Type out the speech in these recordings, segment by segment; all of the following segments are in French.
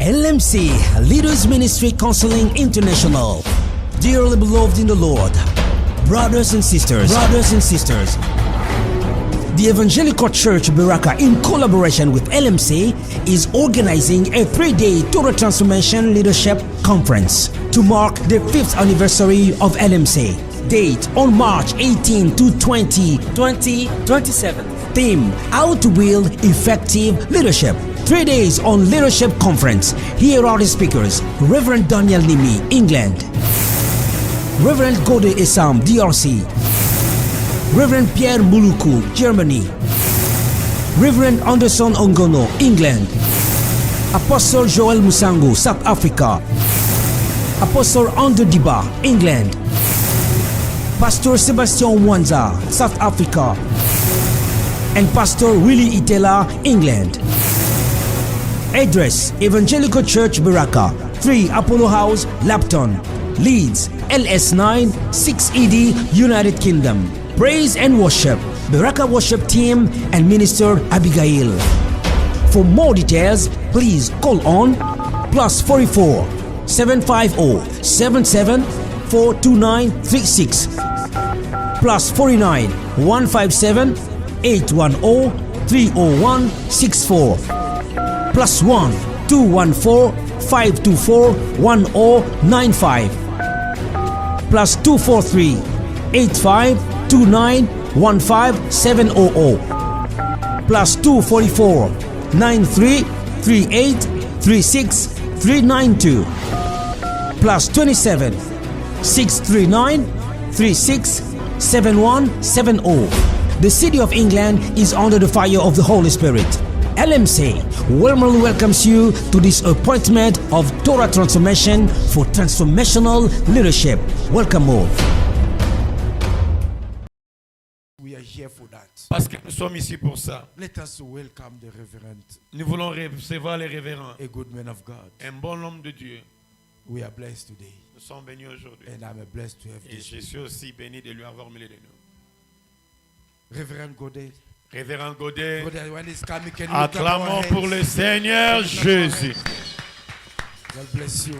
LMC Leaders Ministry Counseling International. Dearly beloved in the Lord, brothers and sisters, the Evangelical Church Baraka, in collaboration with LMC, is organizing a 3-day Torah Transformation Leadership Conference to mark the 5th anniversary of LMC. Date on March 18 to 2027. Theme: How to Build Effective Leadership. 3 days on Leadership Conference. Here are the speakers: Reverend Daniel Nimi, England; Reverend Gode Esam, DRC; Reverend Pierre Muluku, Germany; Reverend Anderson Ongono, England; Apostle Joel Musango, South Africa; Apostle Ando Diba, England; Pastor Sebastian Mwanza, South Africa; and Pastor Willie Itela, England. Address: Evangelical Church Baraka, 3 Apollo House, Lapton, Leeds, LS9 6ED, United Kingdom. Praise and worship: Baraka Worship Team and Minister Abigail. For more details, please call on +44 750 77 42936, +49 157 810 30164, +1 214 524 1095, +243 8529 15700, +244 93 38 36 392, +27 639 36 7170. The City of England is under the fire of the Holy Spirit. LMC warmly welcomes you to this appointment of Torah Transformation for transformational leadership. Welcome all. We are here for that. Parce que nous sommes ici pour ça. Let us welcome the Reverend, Nous voulons recevoir les révérends. a good man of God. Un bon homme de Dieu. We are blessed today, Nous sommes bénis aujourd'hui. and I'm blessed to have Et this. je suis aussi béni de lui avoir mêlé de nous. Reverend Godet. Révérend Godet, Godet, when he's coming, can you lift up our acclamons hands? pour le Seigneur Jésus. God bless you.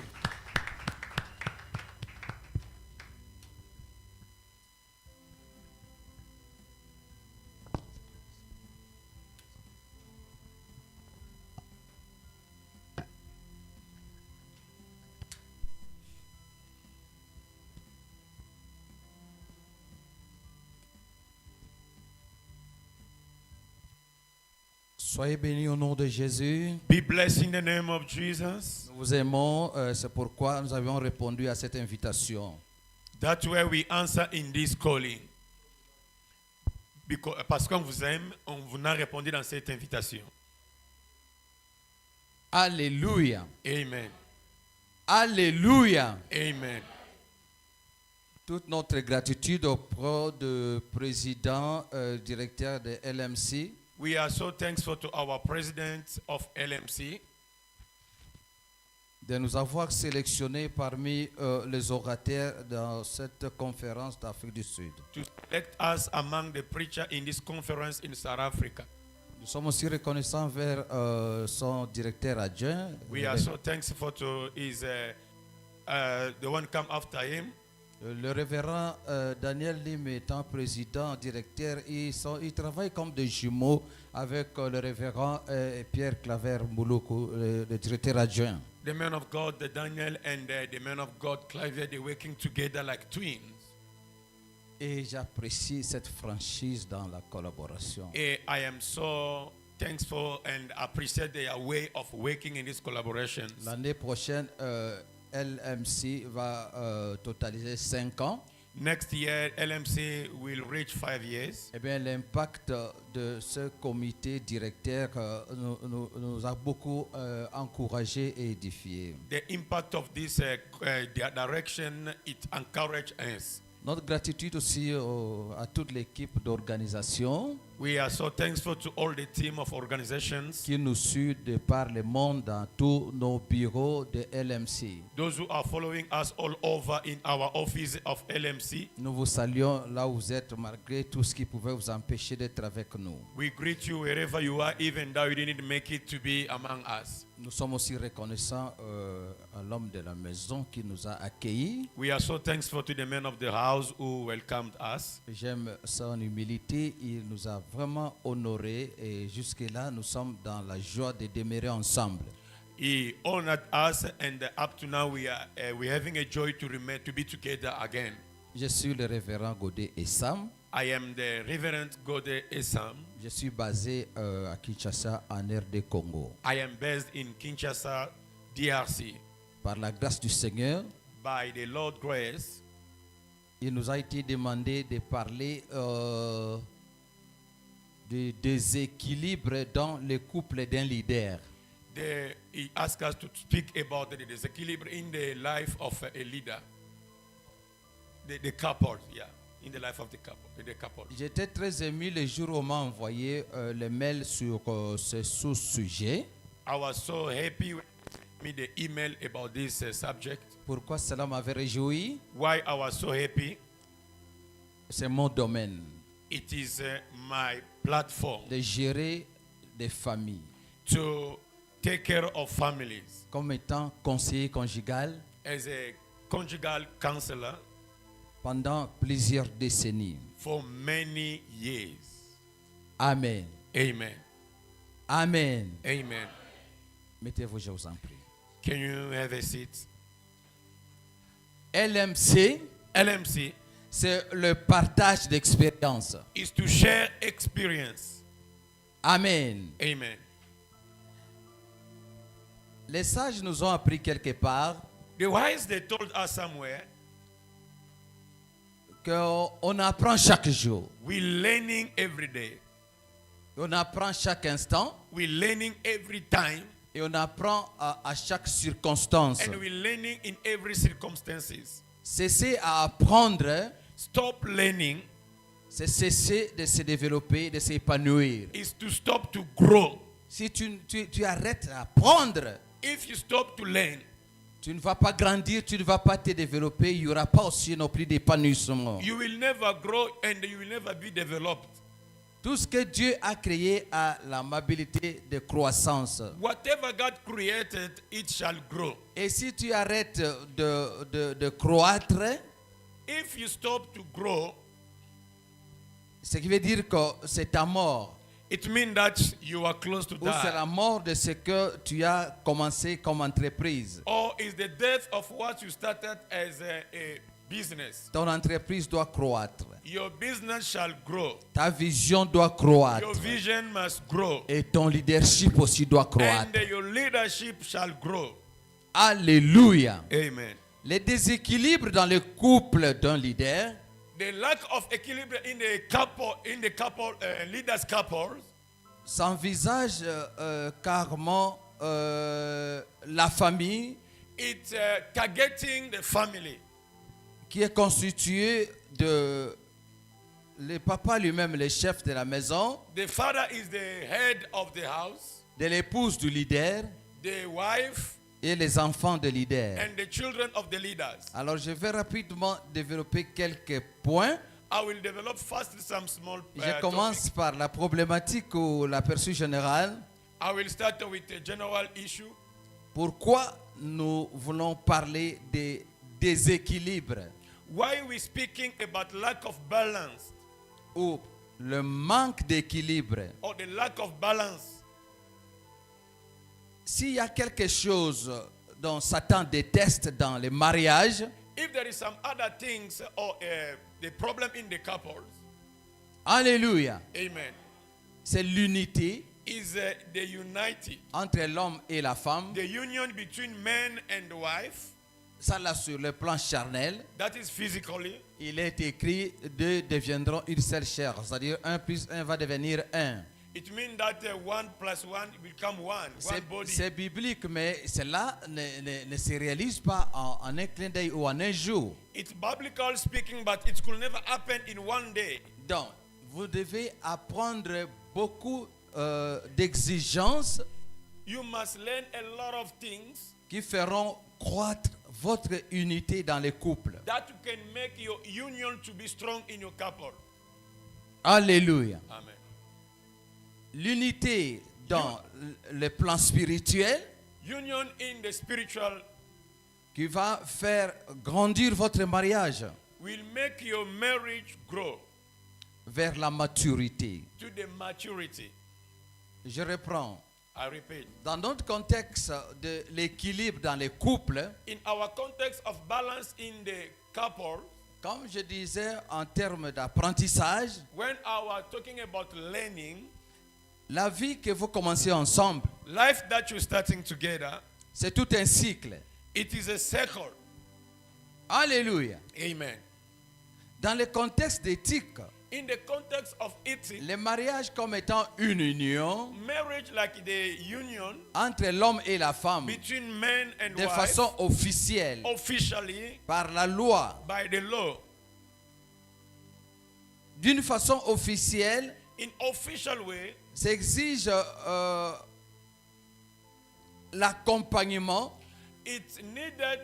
Soyez bénis au nom de Jésus. Be blessed in the name of Jesus. Nous vous aimons, c'est pourquoi nous avions répondu à cette invitation. That's where we answer in this calling. Parce qu'on vous aime, on vous a répondu dans cette invitation. Alléluia. Amen. Alléluia. Amen. Toute notre gratitude auprès du président, directeur de LMC. We are so thankful to our president of LMC De nous avoir sélectionnés parmi les orateurs dans cette conférence d'Afrique du Sud. to select us among the preachers in this conference in South Africa. Nous sommes aussi reconnaissants vers son directeur adjoint. We are so thankful to his the one come after him. Le révérend Daniel Lim étant président, directeur, ils travaillent comme des jumeaux avec le révérend Pierre Claver Mouloukou, le directeur adjoint. The man of God, the Daniel, and the man of God, Clive, they're working together like twins. Et j'apprécie cette franchise dans la collaboration. I am so thankful and appreciate their way of working in this collaboration. L'année prochaine, LMC va totaliser 5 ans. Next year, LMC will reach 5 years. Eh bien, l'impact de ce comité directeur nous a beaucoup encouragé et édifié. The impact of this direction, it encouraged us. Notre gratitude aussi à toute l'équipe d'organisation. We are so thankful to all the team of organizations, qui nous suivent de par le monde dans tous nos bureaux de LMC. those who are following us all over in our office of LMC. Nous vous saluons là où vous êtes, malgré tout ce qui pouvait vous empêcher d'être avec nous. We greet you wherever you are, even though you didn't make it to be among us. Nous sommes aussi reconnaissants à l'homme de la maison qui nous a accueillis. We are so thankful to the men of the house who welcomed us. J'aime son humilité, il nous a vraiment honorés et jusque-là, nous sommes dans la joie de demeurer ensemble. He honored us, and up to now we're having a joy to be together again. Je suis le révérend Godé Essam. I am the Reverend Gode Essam. Je suis basé à Kinshasa, en RD Congo. I am based in Kinshasa, DRC. Par la grâce du Seigneur, By the Lord's grace, il nous a été demandé de parler du déséquilibre dans le couple d'un leader. he asked us to speak about the disequilibrium in the life of a leader. The couple, yeah, in the life of the couple. J'étais très ému le jour où on m'a envoyé le mail sur ce sous-sujet. I was so happy when you sent me the email about this subject. Pourquoi cela m'avait réjoui? Why I was so happy? C'est mon domaine It is my platform de gérer des familles. to take care of families Comme étant conseiller conjugal as a conjugal counselor pendant plusieurs décennies. for many years. Amen. Amen. Amen. Amen. Mettez-vous, je vous en prie. Can you have a seat? LMC, LMC c'est le partage d'expérience. is to share experience. Amen. Amen. Les sages nous ont appris quelque part The wise, they told us somewhere, qu'on apprend chaque jour. we're learning every day. On apprend chaque instant We're learning every time. et on apprend à chaque circonstance. And we're learning in every circumstances. Cesser à apprendre, Stop learning c'est cesser de se développer, de s'épanouir. is to stop to grow. Si tu arrêtes d'apprendre, If you stop to learn, tu ne vas pas grandir, tu ne vas pas te développer, il n'y aura pas aussi non plus d'épanouissement. you will never grow and you will never be developed. Tout ce que Dieu a créé a la mobilité de croissance. Whatever God created, it shall grow. Et si tu arrêtes de croître, If you stop to grow, ce qui veut dire que c'est ta mort. it means that you are close to Ou c'est die. la mort de ce que tu as commencé comme entreprise. Or is the death of what you started as a business. Ton entreprise doit croître. Your business shall grow. Ta vision doit croître. Your vision must grow. Et ton leadership aussi doit croître. And your leadership shall grow. Alléluia. Amen. Les déséquilibres dans le couple d'un leader The lack of equilibrium in the couple, leaders' couples, s'envisage carrément la famille it's targeting the family. qui est constituée de le papa lui-même, le chef de la maison, The father is the head of the house, de l'épouse du leader the wife, et les enfants de leader. and the children of the leaders. Alors je vais rapidement développer quelques points. I will develop first some small Je commence par la problématique ou l'aperçu général. I will start with a general issue. Pourquoi nous voulons parler des déséquilibres Why we speaking about lack of balance ou le manque d'équilibre? or the lack of balance? S'il y a quelque chose dont Satan déteste dans les mariages, If there is some other things or the problem in the couples, alléluia, amen, c'est l'unité is the united, entre l'homme et la femme. the union between man and wife, Ça là sur le plan charnel, that is physically. il est écrit deux deviendront une seule chair, c'est-à-dire 1 plus 1 va devenir 1. It means that 1 plus 1 become one body. C'est biblique, mais cela ne se réalise pas en un clin d'œil ou en un jour. It's biblical speaking, but it could never happen in one day. Donc, vous devez apprendre beaucoup d'exigences You must learn a lot of things qui feront croître votre unité dans les couples. that can make your union to be strong in your couple. Alléluia. Amen. L'unité dans le plan spirituel Union in the spiritual qui va faire grandir votre mariage will make your marriage grow vers la maturité. to the maturity. Je reprends. I repeat. Dans notre contexte de l'équilibre dans les couples, In our context of balance in the couple, comme je disais en termes d'apprentissage, when I was talking about learning, la vie que vous commencez ensemble, life that you're starting together, c'est tout un cycle. it is a circle. Alléluia. Amen. Dans le contexte d'éthique, In the context of eating, le mariage comme étant une union marriage like the union entre l'homme et la femme between man and de wife, façon officielle officially par la loi. by the law. D'une façon officielle, In official way, s'exige l'accompagnement it needed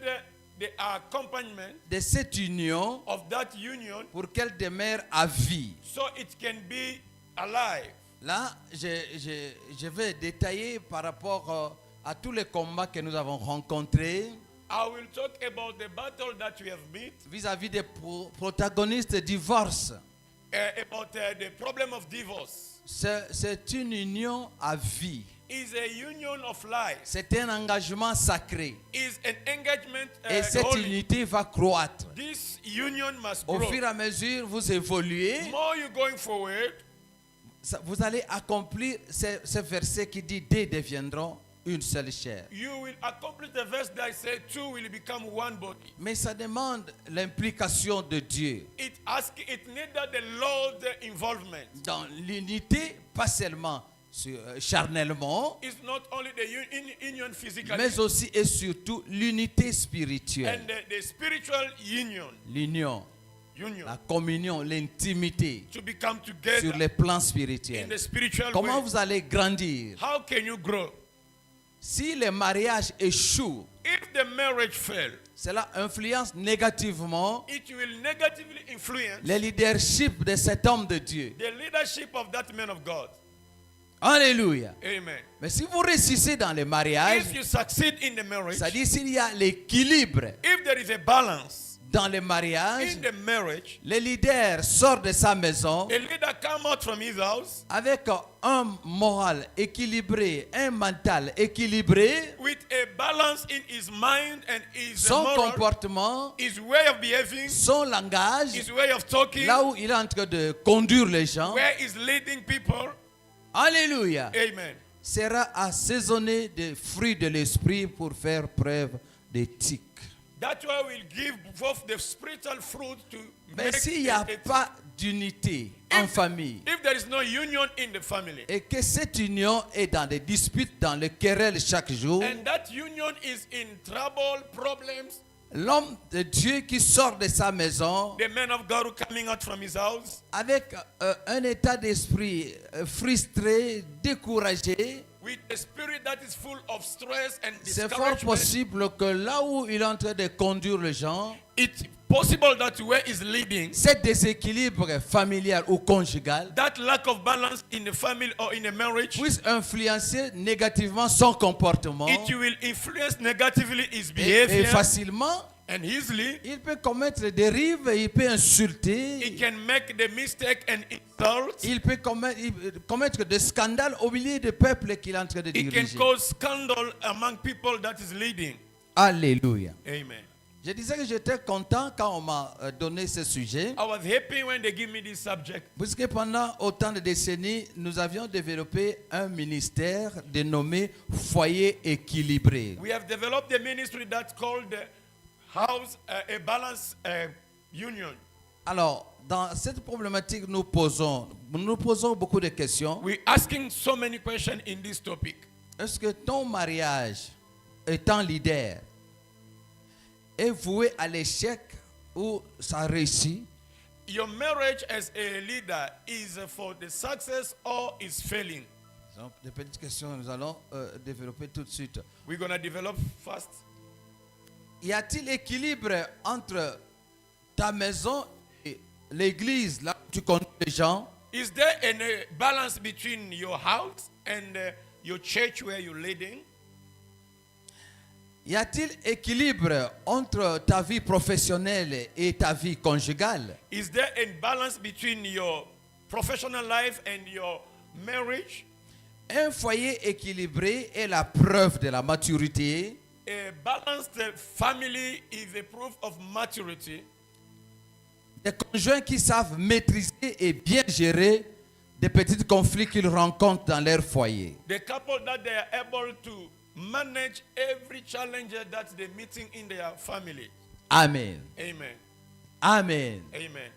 the accompaniment de cette union of that union pour qu'elle demeure à vie. so it can be alive. Là, je vais détailler par rapport à tous les combats que nous avons rencontrés I will talk about the battle that we have met, vis-à-vis des protagonistes de divorce. about the problem of divorce. C'est une union à vie. Is a union of life. C'est un engagement sacré. Is an engagement Et cette holy. unité va croître. This union must Au grow. fur et à mesure, vous évoluez. More you going forward, Vous allez accomplir ce verset qui dit « Deux deviendront une seule chair you will accomplish the verse that says two will become one body. ». Mais ça demande l'implication de Dieu It needed the Lord's involvement. dans l'unité, pas seulement charnellement, It's not only the union physically, mais aussi et surtout l'unité spirituelle. and the spiritual union, L'union, la communion, l'intimité to become sur together le plan in spirituel. the spiritual Comment way. vous allez grandir? How can you grow? Si le mariage échoue, If the marriage fails, cela influence négativement it will negatively influence le leadership de cet homme de Dieu. the leadership of that man of God. Alléluia. Amen. Mais si vous réussissez dans le mariage, If you succeed in the marriage, c'est-à-dire s'il y a l'équilibre if there is a balance dans le mariage, in the marriage, le leader sort de sa maison a leader come out from his house avec un moral équilibré, un mental équilibré, with a balance in his mind and his son moral, comportement, his way of behaving, son langage, his way of talking, là où il est en train de conduire les gens, where he's leading people. alléluia, Amen. sera assaisonné de fruits de l'esprit pour faire preuve d'éthique. That's why we'll give both the spiritual fruit to Mais make s'il n'y a it. pas d'unité en famille If there is no union in the family, et que cette union est dans des disputes, dans les querelles chaque jour, and that union is in trouble, problems, l'homme de Dieu qui sort de sa maison the man of God who coming out from his house avec un état d'esprit frustré, découragé, with a spirit that is full of stress and c'est fort discouragement, possible que là où il est en train de conduire les gens, it's possible that where he's leading, cet déséquilibre familial ou conjugal that lack of balance in the family or in a marriage, puisse influencer négativement son comportement it will influence negatively his et behavior, facilement and easily il peut commettre des dérives, il peut he insulter, can make the mistake and insult. il peut commettre des scandales au milieu du peuple qu'il est en train de It can diriger. cause scandal among people that is leading. Alléluia. Amen. Je disais que j'étais content quand on m'a donné ce sujet, I was happy when they give me this subject puisque pendant autant de décennies, nous avions développé un ministère dénommé Foyer équilibré. We have developed a ministry that's called House a Balance Union. Alors, dans cette problématique, nous posons beaucoup de questions. We're asking so many questions in this topic. Est-ce que ton mariage, étant leader, est voué à l'échec ou ça réussit? your marriage as a leader is for the success or is failing? Donc, des petites questions, nous allons développer tout de suite. We're going to develop fast. Y a-t-il équilibre entre ta maison et l'église, là où tu conduis les gens? Is there a balance between your house and your church where you're leading? Y a-t-il équilibre entre ta vie professionnelle et ta vie conjugale? Is there a balance between your professional life and your marriage? Un foyer équilibré est la preuve de la maturité. A balanced family is a proof of maturity. Des conjoints qui savent maîtriser et bien gérer des petits conflits qu'ils rencontrent dans leur foyer. The couple that they are able to manage every challenge that they're meeting in their family. Amen. Amen. Amen. Amen.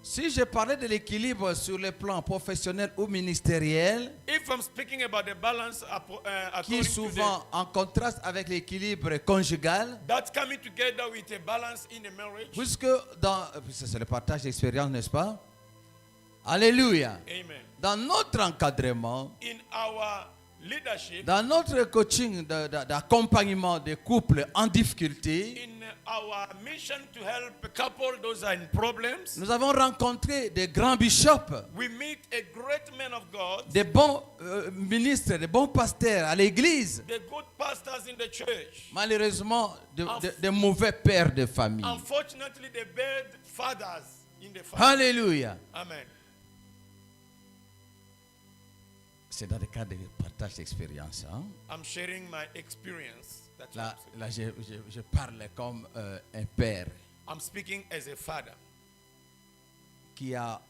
Si je parlais de l'équilibre sur le plan professionnel ou ministériel, If I'm speaking about the balance qui est according to souvent en contraste avec l'équilibre conjugal, that's coming together with a balance in a marriage. puisque c'est le partage d'expérience, n'est-ce pas? Alléluia. Amen. Dans notre encadrement, In our leadership, dans notre coaching d'accompagnement des couples en difficulté, in our mission to help a couple those are in problems, nous avons rencontré des grands bishops, we meet a great man of God, des bons ministres, des bons pasteurs à l'église. the good pastors in the church. Malheureusement, de mauvais pères de famille. Unfortunately, the bad fathers in the family. Alléluia. Amen. C'est dans le cadre de partage d'expérience. Hein? I'm sharing my experience. That's what Là, I'm saying. je parle comme un père I'm speaking as a father qui a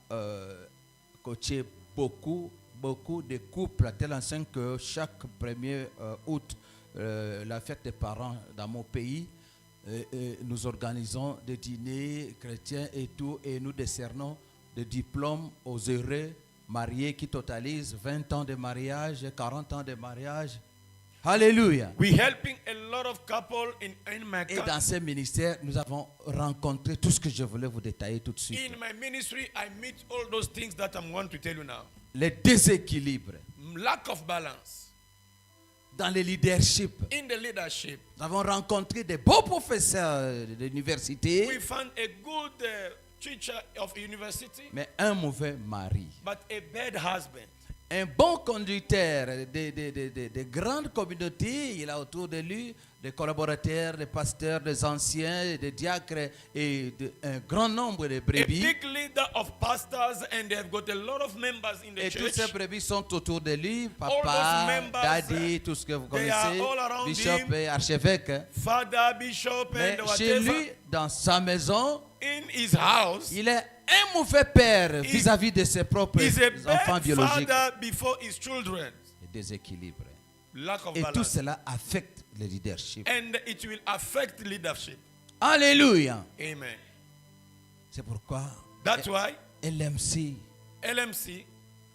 coaché beaucoup de couples, à tel enseigne que chaque 1er août, la fête des parents dans mon pays, nous organisons des dîners chrétiens et tout, et nous décernons des diplômes aux heureux mariés qui totalisent 20 ans de mariage, 40 ans de mariage. Alléluia. we're helping a lot of couples in my Et dans ces ministères, nous avons rencontré tout ce que je voulais vous détailler tout de suite. in my ministry. I meet all those things that I'm going to tell you now. Les déséquilibres Lack of balance dans le leadership. in the leadership. Nous avons rencontré des beaux professeurs d'université, We found a good teacher of university, mais un mauvais mari. but a bad husband. Un bon conducteur de grandes communautés, il a autour de lui des collaborateurs, des pasteurs, des anciens, des diacres et un grand nombre de A brebis. big leader of pastors, and they've got a lot of members in the Et toutes church. ces brebis sont autour de lui, All papa, those members, daddy, tout ce que vous they are connaissez, all around bishop him. et archevêque. Father, bishop, Mais and chez whatever. lui, dans sa maison, In his house, il est un mauvais père vis-à-vis de ses propres is a enfants bad biologiques. father before his children. Et déséquilibre. Lack of Et tout balance. cela affecte le leadership. And it will affect leadership. Alléluia. Amen. C'est pourquoi That's why LMC, LMC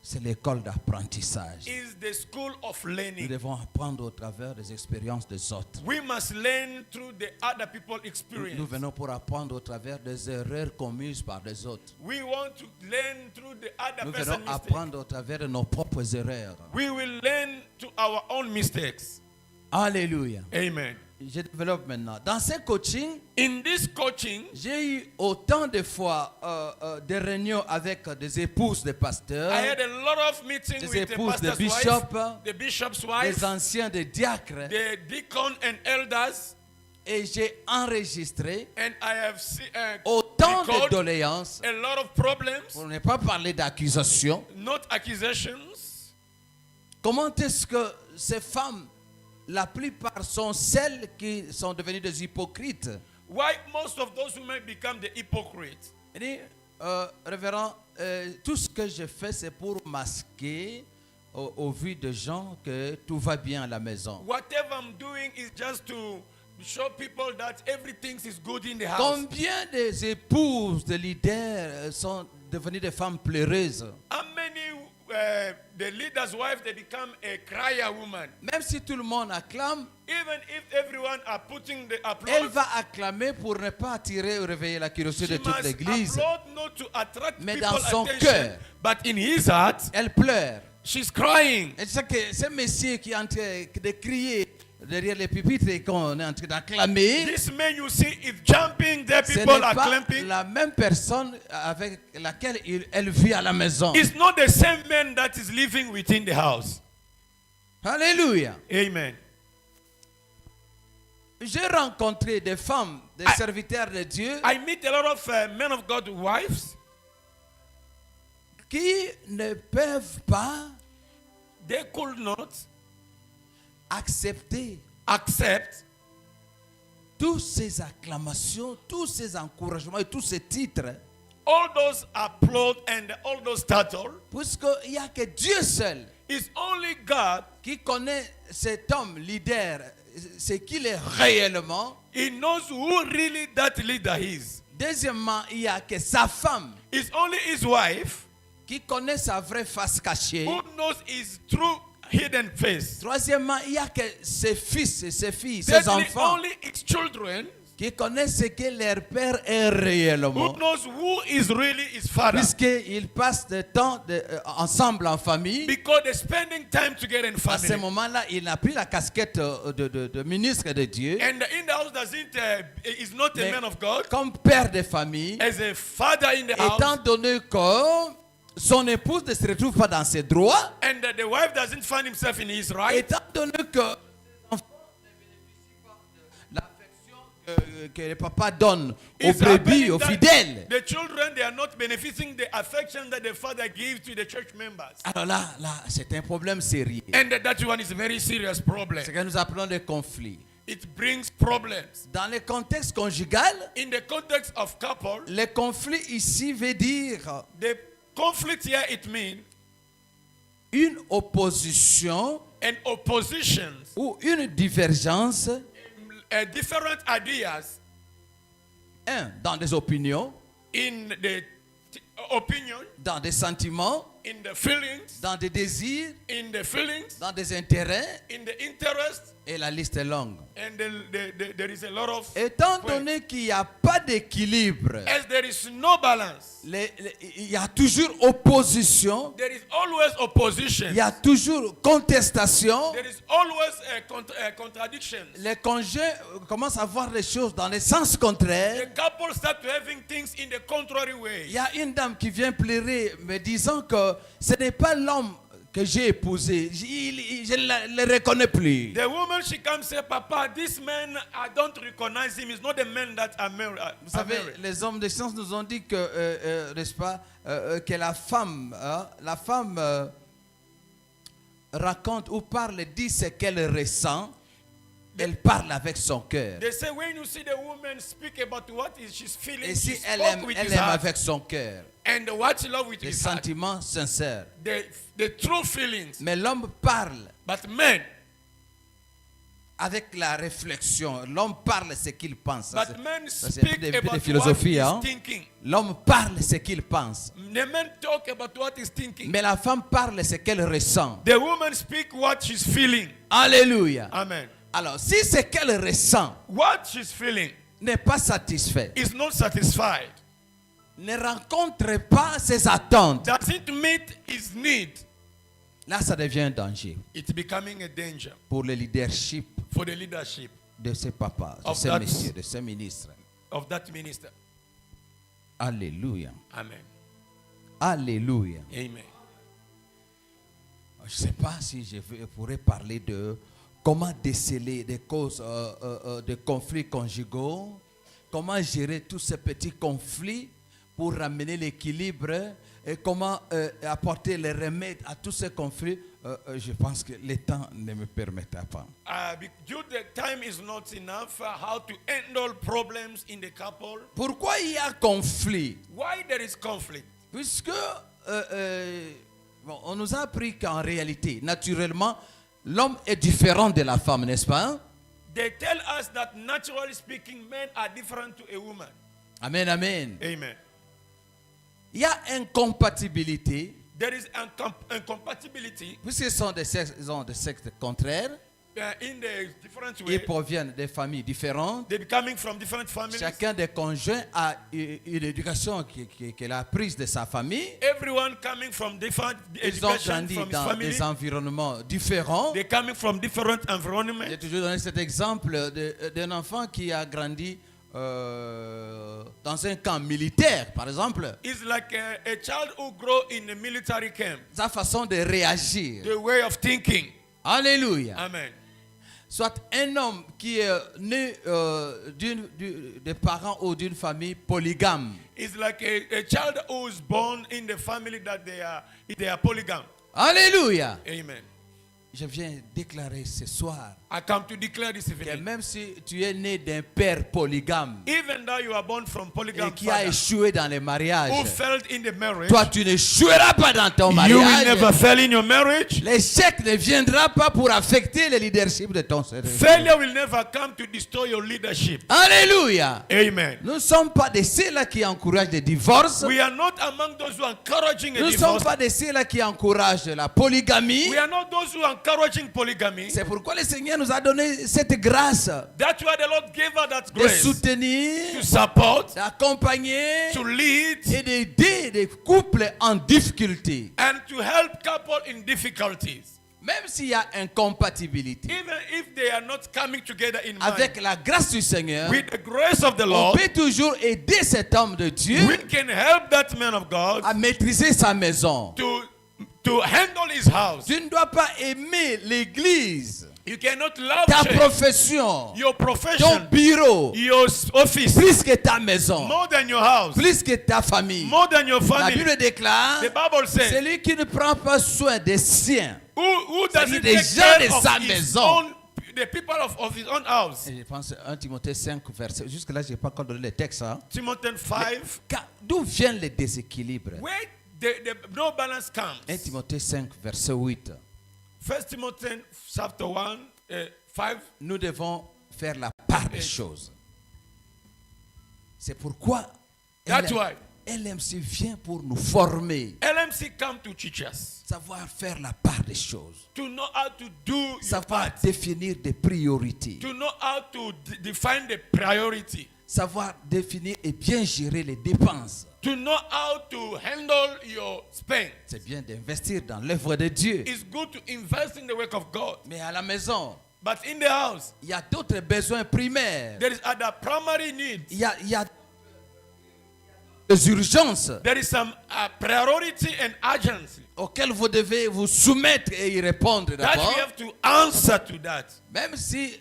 c'est l'école d'apprentissage. is the school of Nous learning. devons apprendre au travers des expériences des autres. We must learn through the other people's Nous experience. venons pour apprendre au travers des erreurs commises par les autres. We want to learn through the other Nous person's venons mistakes. apprendre au travers de nos propres erreurs. We will learn to our own mistakes. Alléluia. Amen. Je développe maintenant. Dans ces coachings, In this coaching, j'ai eu autant de fois des réunions avec des épouses de pasteurs, I had a lot of meetings des with the épouses de pastor's wife, bishops, the bishop's des wife, anciens des diacres, the deacon and elders, et j'ai enregistré and I have autant de recorded doléances, a lot of problems, pour ne pas parler d'accusations. not accusations. Comment est-ce que ces femmes, la plupart sont celles qui sont devenues des hypocrites? Why most of those women become the hypocrites? Il dit, révérend, tout ce que je fais, c'est pour masquer au vu de gens que tout va bien à la maison. Whatever I'm doing is just to show people that everything is good in the house. Combien des épouses de leaders sont devenues des femmes pleureuses? How many the leader's wife, they become a crier woman. Même si tout le monde acclame, Even if everyone are putting the elle applause, va acclamer pour ne pas attirer ou réveiller la curiosité she de toute must l'église. applaud not to attract Mais people's dans son attention, cœur, but in his heart, Elle pleure. she's crying. Elle sait que ce monsieur qui est en train de crier derrière les pupitres et qu'on est en train d'acclamer, This man you see is jumping there, ce people n'est are pas clapping. la même personne avec laquelle elle vit à la maison. It's not the same man that is living within the house. Alléluia. Amen. J'ai rencontré des femmes, des I- serviteurs de Dieu I meet a lot of men of God wives. qui ne peuvent pas They could not accepter accept toutes ces acclamations, tous ces encouragements et tous ces titres, all those applause and all those titles. puisqu'il n'y a que Dieu seul It's only God. qui connaît cet homme leader, ce qu'il est réellement. He knows who really that leader is. Deuxièmement, il n'y a que sa femme It's only his wife qui connaît sa vraie face cachée. who knows his true hidden face. Troisièmement, il n'y a que ses fils et ses filles, ses Thirdly, enfants only his children qui connaissent ce que leur père est who réellement. knows who is really his father. Puisqu'ils passent du temps ensemble en famille. Because they're spending time together in À ce family. moment-là, il n'a plus la casquette de ministre de Dieu. And in the house is not a Mais man of God. comme père de famille, As a father in the étant house, donné que son épouse ne se retrouve pas dans ses droits, and the wife doesn't find himself in his right, étant donné que les enfants ne bénéficient pas de l'affection que le papa donne aux it's brebis, happening aux that fidèles. the children, they are not benefiting the affection that the father gives to the church members. Alors là, c'est un problème sérieux. And that one is a very serious problem. C'est que nous appelons des conflits. It brings problems. Dans le contexte conjugal, In the context of couple, le conflit ici veut dire the conflict here, it means une opposition an opposition, ou une divergence, different ideas dans des opinions, in the opinion, dans des sentiments, in the feelings, dans des désirs, in the feelings, dans des intérêts, in the interest, et la liste est longue. and there is a lot of Étant points. donné qu'il n'y a pas d'équilibre, As there is no balance, il y a toujours opposition, there is always opposition. il y a toujours contestation. There is always a contradiction. Les conjoints commencent à voir les choses dans le sens contraire. The couple start to having things in the contrary Il way. y a une dame qui vient pleurer me disant que ce n'est pas l'homme que j'ai épousé. Je ne le reconnais plus. The woman, she comes say, Papa, this man, I don't recognize him. He's not the man that I married. Vous savez, les hommes de science nous ont dit que, n'est-ce pas, que la femme raconte ou parle, dit ce qu'elle ressent. Elle parle avec son cœur. They say when you see the woman speak about what is she's feeling, Et si she elle spoke aime, with elle his aime heart. avec son cœur. And what she love with Des his heart. sentiments sincères. The true feelings. Mais l'homme parle But men, avec la réflexion. L'homme parle ce qu'il pense. Ça, but c'est- men ça, c'est speak un peu about de philosophie. what Hein? he's thinking. L'homme parle ce qu'il pense. The men talk about what he's thinking. Mais la femme parle ce qu'elle ressent. The woman speak what she's feeling. Alléluia. Amen. Alors, si ce qu'elle ressent What she's feeling n'est pas satisfait, is not satisfied, ne rencontre pas ses attentes, doesn't meet his need, là, ça devient un danger it's becoming a danger pour le leadership for the leadership de ses papas, de Of ses that- messieurs, de ses ministres. of that minister. Alléluia. Amen. Alléluia. Amen. Je ne sais pas si je pourrais parler de comment déceler des causes de conflits conjugaux, comment gérer tous ces petits conflits pour ramener l'équilibre et comment apporter les remèdes à tous ces conflits. Je pense que le temps ne me permettra pas. Due the time is not enough, how to handle problems in the couple. Pourquoi il y a conflit? Why there is conflict? Puisque bon, on nous a appris qu'en réalité, naturellement, l'homme est différent de la femme, n'est-ce pas? They tell us that naturally speaking, men are different to a woman. Amen, amen. Amen. Il y a incompatibilité there is incompatibility puisqu'ils sont ils ont des sexes contraires, in the different ils way. proviennent des familles différentes. They be coming from different families. Chacun des conjoints a une éducation qu'il a prise de sa famille. Everyone coming from different Ils ont education grandi from his dans family. des environnements différents. They're coming from different environments. J'ai toujours donné cet exemple d'un enfant qui a grandi dans un camp militaire, par exemple. It's like a child who grow in a military camp. Sa façon de réagir. The way of thinking. Alléluia. Amen. Soit un homme qui est né de parents ou d'une famille polygame. It's like a child who is born in the family that they are polygam. Alléluia. Amen. Je viens déclarer ce soir I come to declare this que evening. même si tu es né d'un père polygame Even though you are born from et polygam qui a father, échoué dans les mariages, who failed in the marriage, toi tu n'échoueras pas dans ton you will never mariage. fail in your marriage. L'échec ne viendra pas pour affecter le leadership de ton service. Failure will never come to destroy your leadership. Alléluia. Amen. Nous ne sommes pas de ceux-là qui encouragent des divorces. We are not among those who are encouraging a Nous ne sommes divorce. pas de ceux-là qui encouragent la polygamie. We are not those who are encouraging polygamy. C'est pourquoi le Seigneur nous a donné cette grâce That's why the Lord gave us that de grace soutenir, to support, d'accompagner to lead, et d'aider des couples en difficulté. and to help couple in difficulties. Même s'il y a incompatibilité. Even if they are not coming together in mind. Avec la grâce du Seigneur, With the grace of the on Lord, peut toujours aider cet homme de Dieu we can help that man of God à maîtriser sa maison. to handle his house. Tu ne dois pas aimer l'église, You cannot love ta church, profession, your ton profession, bureau, your office, plus que ta maison, more than your house, plus que ta famille. more than your La family. Bible déclare, The Bible says, celui qui ne prend pas soin des siens. who doesn't des take gens care de of sa his maison. own, the people of his own house. Et je pense 1 Timothée 5, verset. Jusque-là, je n'ai pas encore donné le texte. Hein. Timothy 5, D'où vient le déséquilibre? where the no balance comes. 1 Timothée 5, verset 8. 1 Timothy chapter 1, 5. Nous devons faire la part des choses. C'est pourquoi That's why LMC vient pour nous former. LMC come to teach us. Savoir faire la part des choses. To know how to do your Savoir part. définir des priorités. To know how to define the priority. Savoir définir et bien gérer les dépenses. To know how to handle your spend. C'est bien d'investir dans l'œuvre de Dieu. It's good to invest in the work of God. Mais à la maison, But in the house, il y a d'autres besoins primaires. there is other primary needs. Il y a des urgences There is some priority and urgency auxquelles vous devez vous soumettre et y répondre that d'abord. we have to answer to that. Même si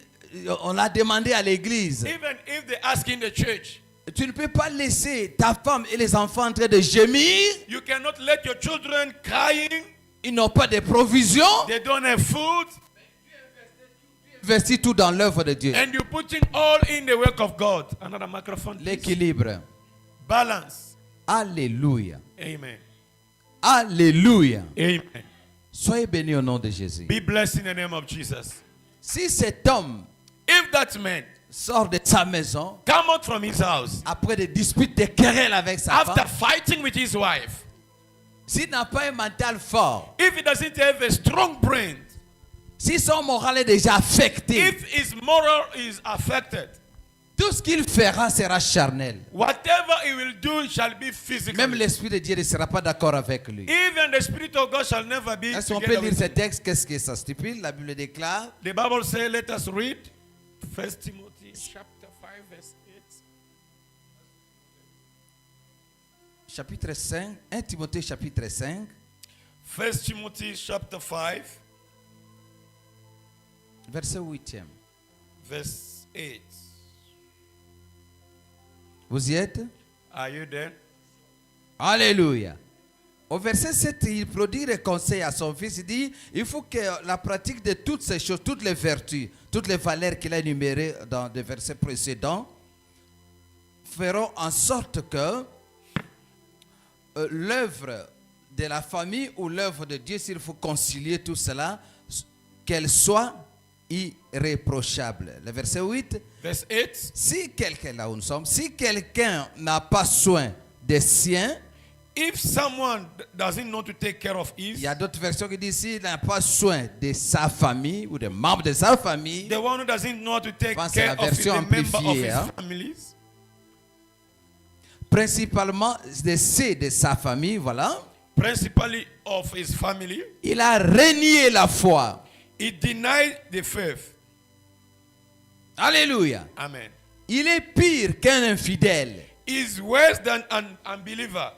on l'a demandé à l'église. Even if they ask in the church, Tu ne peux pas laisser ta femme et les enfants en train de gémir. you cannot let your children crying. Ils n'ont pas de provisions. They don't have food, Investis tout dans l'œuvre de Dieu. and you're putting all in the work of God. Another microphone. Please. L'équilibre. Balance. Alléluia. Amen. Alléluia. Amen. Soyez bénis au nom de Jésus. Be blessed in the name of Jesus. Si cet homme If that man sort de sa maison come out from his house après des disputes, des querelles avec sa after femme, fighting with his wife, s'il n'a pas un mental fort, if he doesn't have a strong brain, si son moral est déjà affecté, if his moral is affected, tout ce qu'il fera sera charnel. whatever he will do shall be physical. Même l'Esprit de Dieu ne sera pas d'accord avec lui. Even the Spirit of God shall never be Est-ce qu'on peut together lire with ce him. texte? Qu'est-ce que ça stipule? La Bible déclare. The Bible says, let us read 1 Timothy chapter 5 verse 8. Chapitre 5, 1 Timothée chapitre 5, 1 Timothy chapter 5 verset 8e. verse 8. Vous y êtes? Are you there? Alléluia. Au verset 7, il prodigue des conseils à son fils. Il dit, il faut que la pratique de toutes ces choses, toutes les vertus, toutes les valeurs qu'il a énumérées dans des versets précédents, feront en sorte que l'œuvre de la famille ou l'œuvre de Dieu, s'il faut concilier tout cela, qu'elle soit irréprochable. Le verset 8, Verse 8. si quelqu'un, là où nous sommes, si quelqu'un n'a pas soin des siens, if someone doesn't know to take care of Il his, y a d'autres versions qui disent s'il n'a pas soin de sa famille ou des membres de sa famille. the one who doesn't know how to take pense à care la of the version member of amplifiée, his hein. families, Principalement de sa famille, voilà. principally of his family, Il a renié la foi. he denied the faith. Alléluia. Amen. Il est pire qu'un infidèle. Is worse than an unbeliever.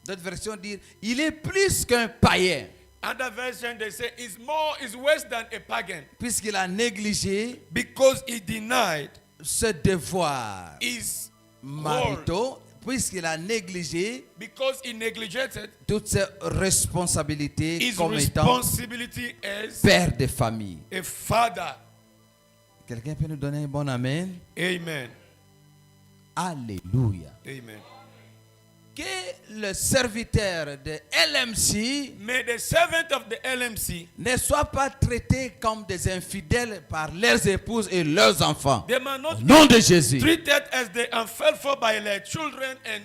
D'autres versions disent il est plus qu'un païen. Other version they say is worse than a pagan Puisqu'il a négligé because he denied ce devoir his maritaux, puisqu'il a négligé because he neglected toutes ses responsabilités his comme étant responsibility as père de famille. a father. Quelqu'un peut nous donner un bon amen? Amen. Alléluia. Amen. Que le serviteur de LMC May the servant of the LMC, ne soit pas traité comme des infidèles par leurs épouses et leurs enfants. they may not Au nom de Jésus. treated as the unfaithful by their children and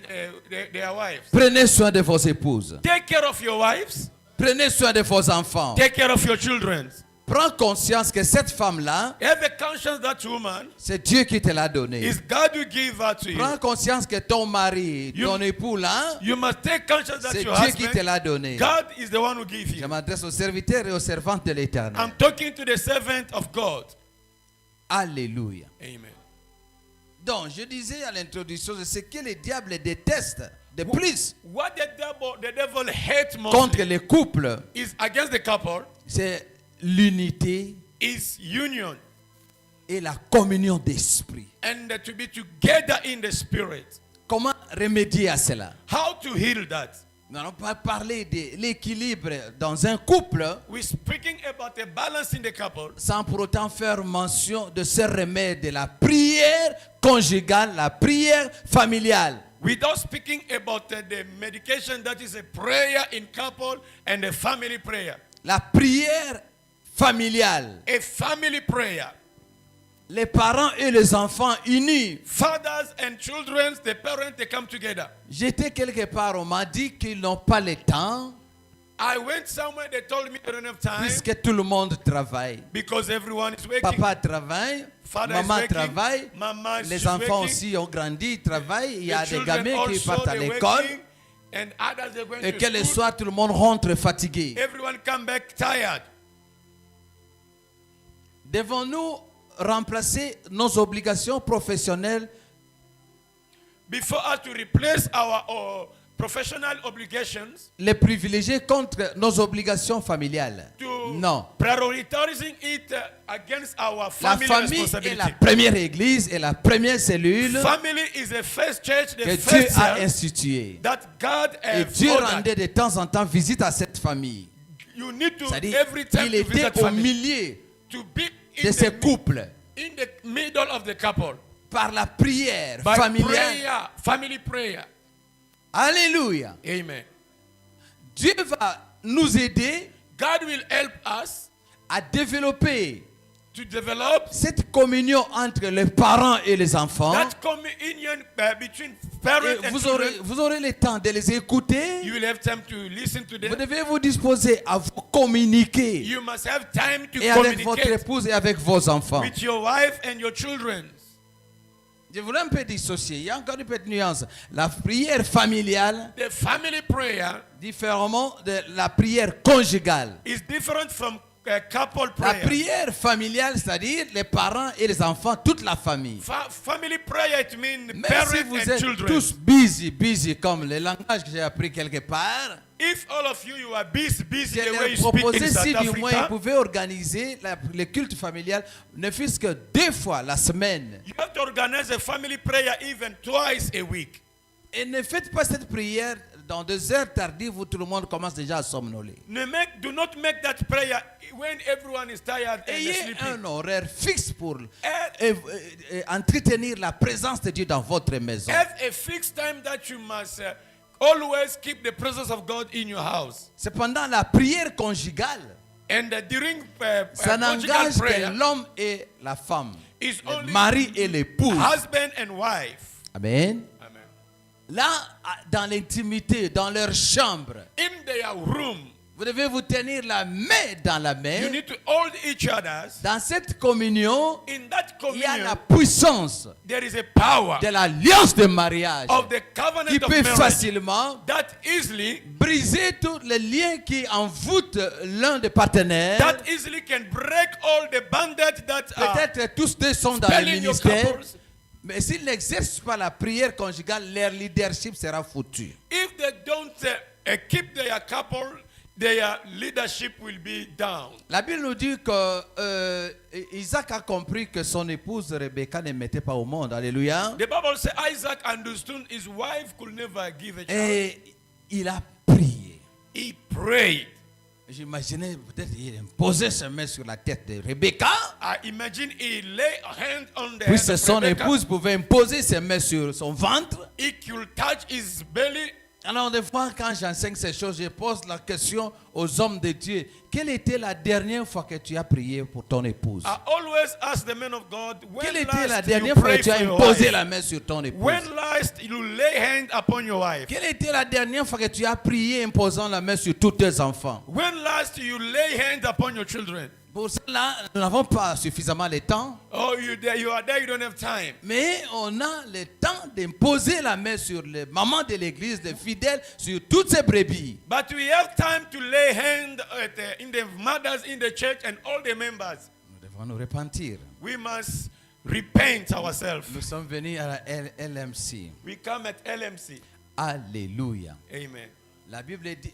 their wives. Prenez soin de vos épouses. Take care of your wives. Prenez soin de vos enfants. Take care of your children. Prends conscience que cette femme-là, Have a conscience that woman c'est Dieu qui te l'a donnée. is God who gave her to you. Prends conscience que ton mari, ton époux là, You must take conscience that c'est your Dieu qui te husband, l'a donné. God is the one who gave Je you. m'adresse aux serviteurs et aux servantes de l'Éternel. I'm talking to the servant of God. Alléluia. Amen. Donc, je disais à l'introduction, ce que le diable déteste de plus What the devil hates contre most les couples, is against the couple c'est l'unité is union et la communion d'esprit. and to be together in the spirit. Comment remédier à cela? How to heal that? Nous n'allons pas parler de l'équilibre dans un couple We're speaking about a balance in the couple sans pour autant faire mention de ce remède de la prière conjugale, la prière familiale. without speaking about the medication that is a prayer in couple and a family prayer. La prière familiale. A family prayer. Les parents et les enfants unis. Fathers and children, the parents, they come together. J'étais quelque part, on m'a dit qu'ils n'ont pas le temps I went somewhere, they told me they don't have time puisque tout le monde travaille. because everyone is working. Papa travaille, Father maman is working, travaille, mama is les enfants working, aussi ont grandi, ils travaillent. Il y a the des children gamins qui also, partent à they're l'école working, and others they're going et to que le school. soir tout le monde rentre fatigué. Everyone come back tired. Devons-nous remplacer nos obligations professionnelles Before us to replace our professional obligations, les privilégier contre nos obligations familiales? to Non. prioritizing it against our La family famille est responsibility. la première église et la première cellule Family is the first church, the que Dieu first a cell instituée. that God Et has Dieu ordered. rendait de temps en temps visite à cette famille. You need to C'est-à-dire, every time il to était visit au family. milieu To be de ces in couples the middle of the couple. par la prière By familiale. prayer, family prayer. Alléluia. Amen. Dieu va nous aider God will help us à développer to develop cette communion entre les parents et les enfants. that communion between Et parents and children. vous aurez le temps de les écouter. You will have time to listen to Vous them. devez vous disposer à vous communiquer You must have time to et avec votre communicate épouse et avec vos enfants. with your wife and your children. Je voulais un peu dissocier. Il y a encore une petite nuance. La prière familiale, The family prayer différemment de la prière conjugale. is different from couple La prayer. prière familiale, c'est-à-dire les parents et les enfants, toute la famille. Family prayer, it means Même parents si vous and êtes children. tous busy, comme le langage que j'ai appris quelque part, If all of you are busy je the way leur you speak proposais in South si du moins ils Africa, pouvaient organiser le culte familial, ne fût-ce que 2 fois la semaine. you have to organize a family prayer even twice a week. Et ne faites pas cette prière dans 2 heures tardives où tout le monde commence déjà à somnoler. Do not make that prayer when everyone is tired and Ayez sleeping. un horaire fixe pour entretenir la présence de Dieu dans votre maison. Have a fixed time that you must always keep the presence of God in your house. Cependant, la prière conjugale, And during ça conjugal n'engage prayer, que l'homme et la femme, is le only mari et l'épouse. husband and wife. Amen. Amen. Là, dans l'intimité, dans leur chambre, in their room, vous devez vous tenir la main dans la you main. need to hold each other's. Dans cette communion, In that il y a la communion, puissance there is a power de l'alliance de mariage of the qui covenant of peut marriage facilement that easily briser tous les liens qui envoûtent l'un des partenaires. can break all the bandage that are Peut-être tous deux sont dans le spelling your ministère, couples. mais s'ils n'exercent pas la prière conjugale, leur leadership sera foutu. If they don't keep their couple, their leadership will be down. La Bible nous dit que Isaac a compris que son épouse Rebecca ne mettait pas au monde. Alléluia. The Bible says Isaac understood his wife could never give a child. Et il a prié. He prayed. J'imaginais peut-être il imposait ses mains sur la tête de Rebecca. I imagine he lay a hand on the Puis head of son Rebecca. épouse pouvait imposer ses mains sur son ventre. He could touch his belly. Alors des fois quand j'enseigne ces choses, je pose la question aux hommes de Dieu. Quelle était la dernière fois que tu as prié pour ton épouse? I always ask the men of God, when Quelle était la last you dernière fois prayed que tu as for your imposé wife? la main sur ton épouse? When last you lay hand upon your wife? Quelle était la dernière fois que tu as prié imposant la main sur tous tes enfants? When last you lay hand upon your children? Pour cela, nous n'avons pas suffisamment de temps, Oh, you are there, you don't have time. mais on a le temps d'imposer la main sur les mamans de l'église, les fidèles, sur toutes ces brebis. But we have time to lay hand in the mothers in the church and all the members. Nous devons nous repentir. We must repent ourselves. Nous sommes venus à la LMC. We come at LMC. Alléluia. Amen. La Bible dit,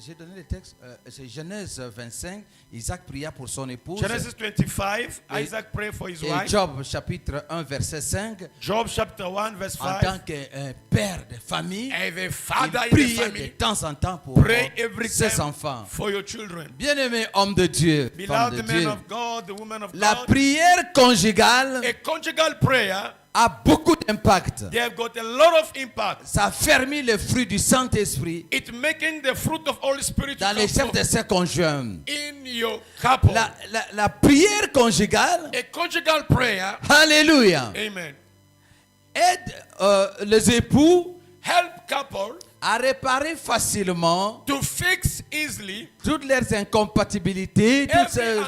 j'ai donné le texte, c'est Genèse 25, Isaac pria pour son épouse. Genesis 25, Et- Isaac prayed for his Et wife. Job chapitre 1 verset 5, Job chapter 1 verse en 5. tant que père de famille, As a il father in the priait de family, temps en temps pour pray every ses time enfants. for your children. Bien-aimé homme de Dieu, femme de Beloved men Dieu, of God, the women of la God, prière conjugale a conjugal prayer, a beaucoup d'impact. they have got a lot of impact. Ça fermit le fruit du Saint-Esprit It's making the fruit of Holy Spirit to dans les come chefs forth de ses conjoints. in your couple. La prière conjugale, A conjugal prayer, alléluia, amen, aide les époux help couple à réparer facilement to fix easily toutes leurs incompatibilités,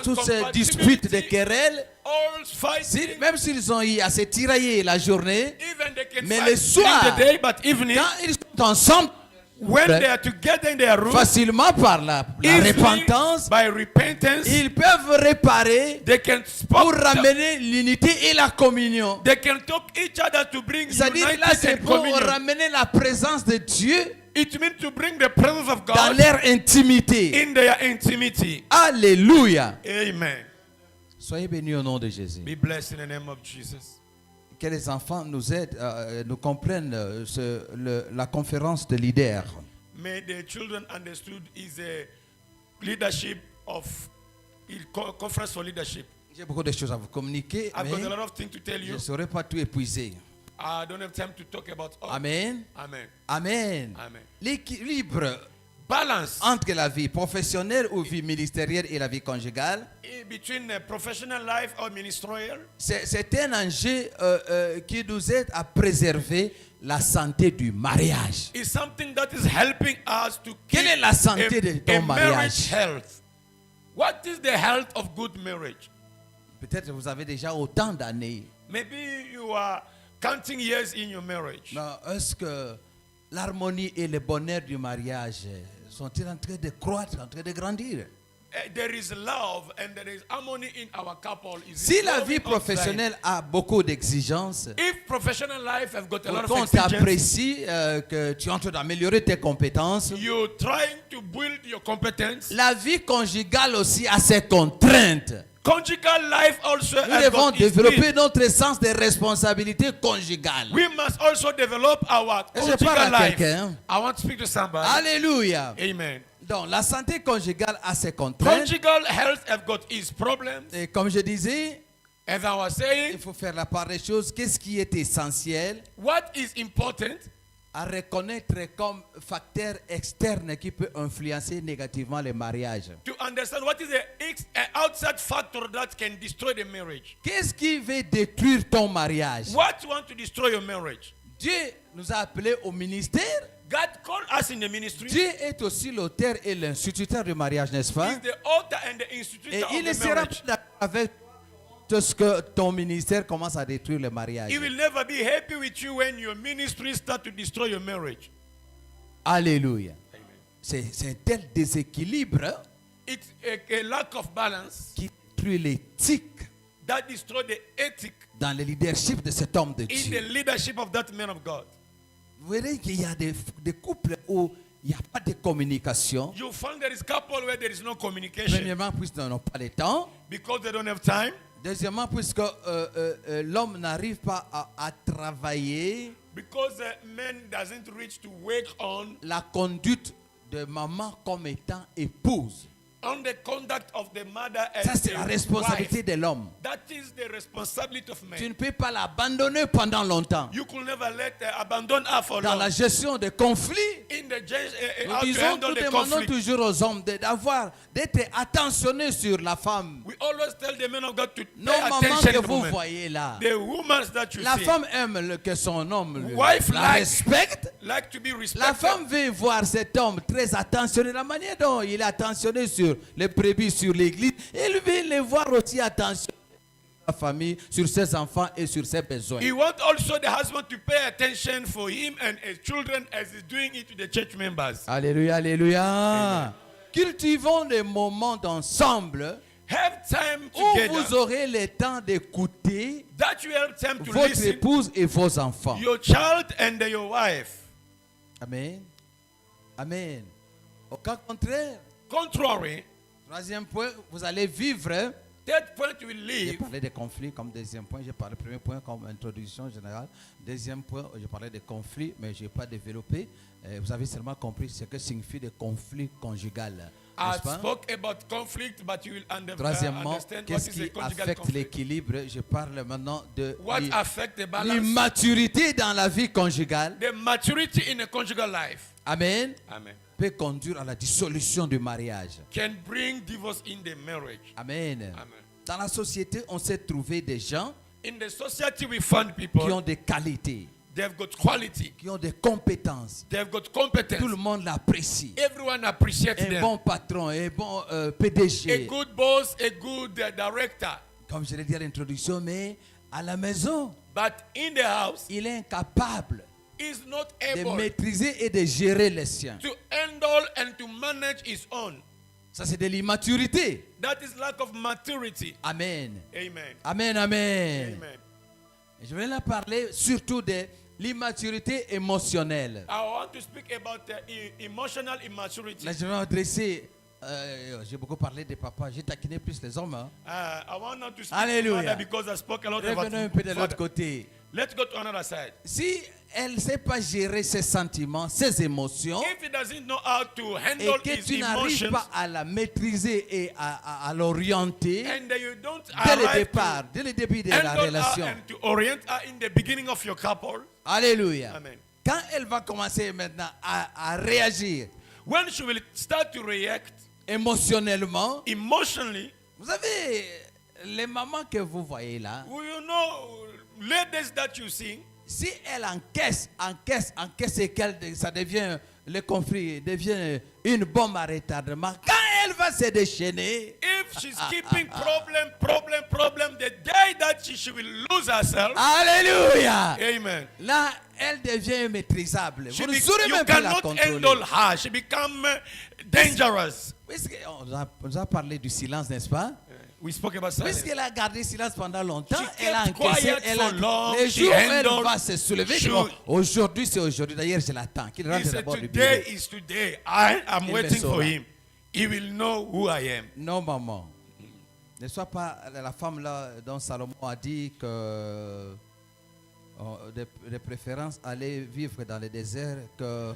toutes ces disputes, des querelles. all fighting. Même s'ils ont eu à se tirailler la journée, Even they can mais fight le soir, during the day, but evening, quand ils sont ensemble, when they are together in their room, facilement par la easily, repentance, by repentance, ils peuvent réparer they can pour speak, ramener l'unité et la communion. they can talk each other to bring C'est-à-dire là, united c'est and pour communion. ramener la présence de Dieu It means to bring the presence of dans God leur intimité. in their intimity. Alléluia. Amen. Soyez bénis au nom de Jésus. Be blessed in the name of Jesus. Que les enfants nous aident, nous comprennent la conférence de leaders. May the children understood is a leadership of conference for leadership. J'ai beaucoup de choses à vous communiquer, I've got a mais lot of things to tell je you. ne saurais pas tout épuiser. I don't have time to talk about all. Amen. Amen. Amen. Amen. L'équilibre Balance entre la vie professionnelle ou vie ministérielle et la vie conjugale, between professional life or ministerial. c'est un enjeu qui nous aide à préserver la santé du mariage. Is something that is helping us to keep Quelle est la santé de ton marriage mariage? health. What is the health of good marriage? Peut-être vous avez déjà autant d'années. Maybe you are counting years in your marriage. Mais est-ce que l'harmonie et le bonheur du mariage sont-ils en train de croître, en train de grandir? There is love and there is harmony in our couple. Si la growing vie outside. professionnelle a beaucoup d'exigences, If professional life have got a lot qu'on of exigences, t'apprécie, que tu es en train d'améliorer tes compétences, you're trying to build your competence. la vie conjugale aussi a ses contraintes. Conjugal life also Nous has devons got its développer needs. notre sens de responsabilité conjugale. We must also develop our Et je parle conjugal à life. quelqu'un. I want to speak to somebody. Alléluia. Amen. Donc, la santé conjugale a ses contraintes. Conjugal health have got its problems. Et comme je disais, As I was il saying, faut faire la part des choses. Qu'est-ce qui est essentiel what is important à reconnaître comme facteur externe qui peut influencer négativement le mariage? to understand what is the outside factor that can destroy the marriage. Qu'est-ce qui veut détruire ton mariage? What want to destroy your marriage? Dieu nous a appelés au ministère. God called us in the ministry. Dieu est aussi l'auteur et l'instituteur du mariage, n'est-ce pas? He's the author and the Et institutor il of ne the sera marriage. pas d'accord avec tout ce que ton ministère commence à détruire le mariage. He will never be happy with you when your ministry start to destroy your marriage. Alléluia. Amen. C'est un tel déséquilibre It's a lack of balance qui détruit l'éthique that destroy the ethic dans le leadership de cet homme de in the Dieu. leadership of that man of God. Vous verrez qu'il y a des couples où il n'y a pas de communication. You find there is couple where there is no communication Premièrement, puisqu'ils n'ont pas le temps. because they don't have time. Deuxièmement, puisque l'homme n'arrive pas à travailler Because man doesn't reach to work on la conduite de maman comme étant épouse. the conduct of the mother and Ça, c'est the la responsabilité wife. de l'homme. That is the responsibility of Tu man. ne peux pas l'abandonner pendant longtemps. You could never let abandon her for Dans long. la gestion des conflits, In the nous how to disons, handle nous the demandons conflict. toujours aux hommes d'être attentionnés sur la femme. We always tell the men of God to Non, pay maman attention que to vous women. voyez là. The women that you La see femme aime que son homme Wife la like- respecte. like to be La respected. femme veut voir cet homme très attentionné. La manière dont il est attentionné sur les brebis, sur l'église, il veut le voir aussi attentionné sur sa famille, sur ses enfants et sur ses besoins. He wants also the husband to pay attention for him and his children as he's doing it to the church members. Alléluia, alléluia. Cultivons des moments d'ensemble Have time où together vous aurez le temps d'écouter that you have time to votre listen épouse et vos enfants. your child and your wife. Amen. Amen. Au cas contraire, Contrary, troisième point, vous allez vivre. third point will J'ai live. parlé des conflits comme deuxième point. J'ai parlé premier point comme introduction générale. Deuxième point, j'ai parlé des conflits, mais je n'ai pas développé. Vous avez seulement compris ce que signifie des conflits conjugaux. I N'est-ce pas? spoke about conflict, but you will Troisièmement, understand what qu'est-ce is a qui conjugal affecte conflict. l'équilibre? Je parle maintenant de What affect the balance? l'immaturité dans la vie conjugale. The maturity in a conjugal life. Amen. Amen. Peut conduire à la dissolution du mariage. Can bring divorce in the marriage. Amen. Amen. Dans la société, on s'est trouvé des gens In the society, we find qui people, ont des qualités, they've got quality, qui ont des compétences. they've got Tout competence. le monde l'apprécie. Everyone appreciates Un them. bon patron, un bon A PDG. good boss, a good director. Comme je l'ai dit à l'introduction, mais à la maison, But in the house, il est incapable is not de able maîtriser et de gérer les siens. to handle and to manage his own. Ça, c'est de l'immaturité. That is lack of maturity. Amen. Amen. Amen, amen. Amen. Je vais là parler surtout de l'immaturité émotionnelle. I want to speak about emotional immaturity. Là, je vais m'adresser. J'ai beaucoup parlé des papas. J'ai taquiné plus les hommes. Hein. I want not to speak Alléluia. to mother because I spoke a lot about Revenons un peu de l'autre father. côté. Let's go to another side. Si elle ne sait pas gérer ses sentiments, ses émotions, If he doesn't know how to et handle que his tu n'arrives emotions, pas à la maîtriser et à l'orienter and you don't dès le arrive départ, to dès le début de la handle her relation. and to orient her in the beginning of your couple, Alléluia. amen. Quand elle va commencer maintenant à réagir When she will start to react émotionnellement, emotionally, vous savez, les mamans que vous voyez là, well, you know, ladies that you see, si elle encaisse et qu'elle, ça devient, le conflit devient une bombe à retardement, quand elle va se déchaîner, if she's keeping problem, the day that she will lose herself, alléluia, amen. là, elle devient maîtrisable. Vous ne saurez You même pas la cannot contrôler. handle her. She become dangerous. On nous a parlé du silence, n'est-ce pas? We spoke about silence. Puisqu'elle a gardé silence pendant longtemps, She elle a kept encaissé, quiet for long, les she jours où elle handled, va se soulever, she- bon, aujourd'hui c'est aujourd'hui, d'ailleurs je l'attends, qu'il He rentre said, d'abord du bureau. today is today. I am Il me waiting for saura. him. He will know who I am. Non maman, ne sois pas la femme là dont Salomon a dit que de préférence aller vivre dans le désert que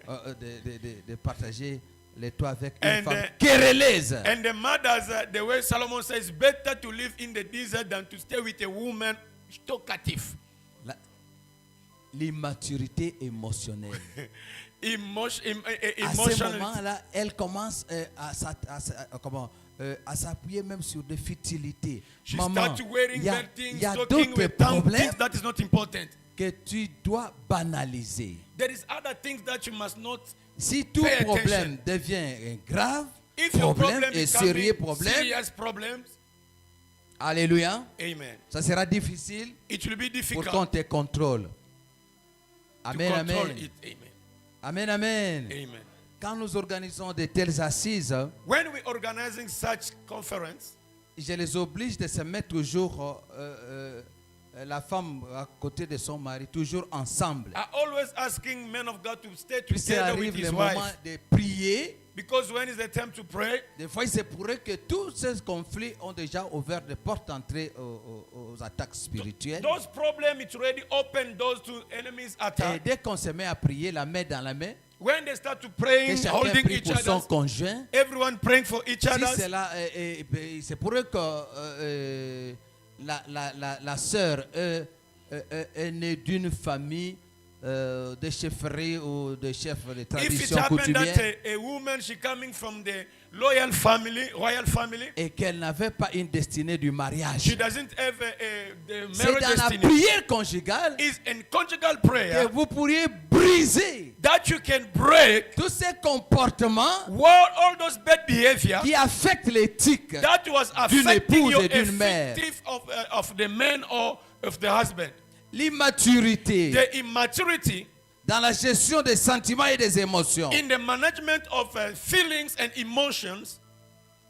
de partager les toits avec une And, femme querelleuse. And the mothers, the way Solomon says, better to live in the desert than to stay with a woman talkative. L'immaturité émotionnelle. À ce Emotionally. moment-là, elle commence à s'appuyer même sur des futilités. She Maman, starts wearing il y a bad things, talking d'autres with tongue problèmes. things that is not important. que tu dois banaliser. There is other things that you must not. Si tout Pay problème devient grave, If your problème problem et is sérieux problème, serious problems, alléluia, amen. ça sera difficile It will be pour difficult qu'on te contrôle. to Amen, control amen. it. Amen. Amen, amen. Amen. Quand nous organisons de telles assises, When we organizing such conference, je les oblige de se mettre toujours la femme à côté de son mari, toujours ensemble. I always asking men of God to stay Puis c'est together with arrive his le moment wife, de prier. because when is the time to pray, Des fois, il se pourrait que tous ces conflits ont déjà ouvert des portes d'entrée aux attaques spirituelles. those problems it already opened doors to enemies Et attack. dès qu'on se met à prier, la main dans la main, When they start to que praying, chacun holding prie each pour son other, conjoint, everyone praying for each si other. c'est là, c'est pour eux que la sœur est née d'une famille de chefferie ou de chef de If it tradition happened coutumière that a woman she coming from the royal family, et qu'elle n'avait pas une destinée du mariage, she doesn't have the c'est marriage dans la destiny. prière conjugale Is in conjugal que prayer vous pourriez briser that you can break tous ces comportements all those bad behavior qui affectent l'éthique that was d'une affecting épouse your et d'une mère. effective of the man or of the husband. L'immaturité The immaturity dans la gestion des sentiments et des émotions. in the management of feelings and emotions.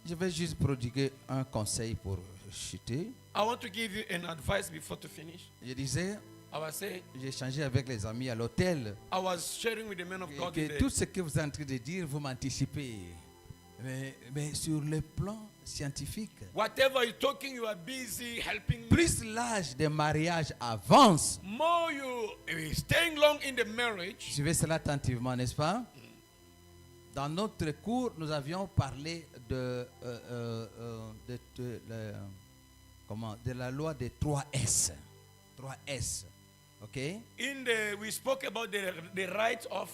Je vais juste prodiguer un conseil pour chuter. I want to give you an advice before to finish. Je disais, I was saying, j'ai échangé avec les amis à l'hôtel, I was sharing with the men of God que today. tout ce que vous êtes en train de dire, vous m'anticipez. Mais sur le plan scientifique, Whatever you're talking, you are busy helping me. plus l'âge de mariage avance, More you staying long in the marriage. suivez cela attentivement, n'est-ce pas? Dans notre cours, nous avions parlé de la loi des 3S. 3S. OK? We spoke about the right of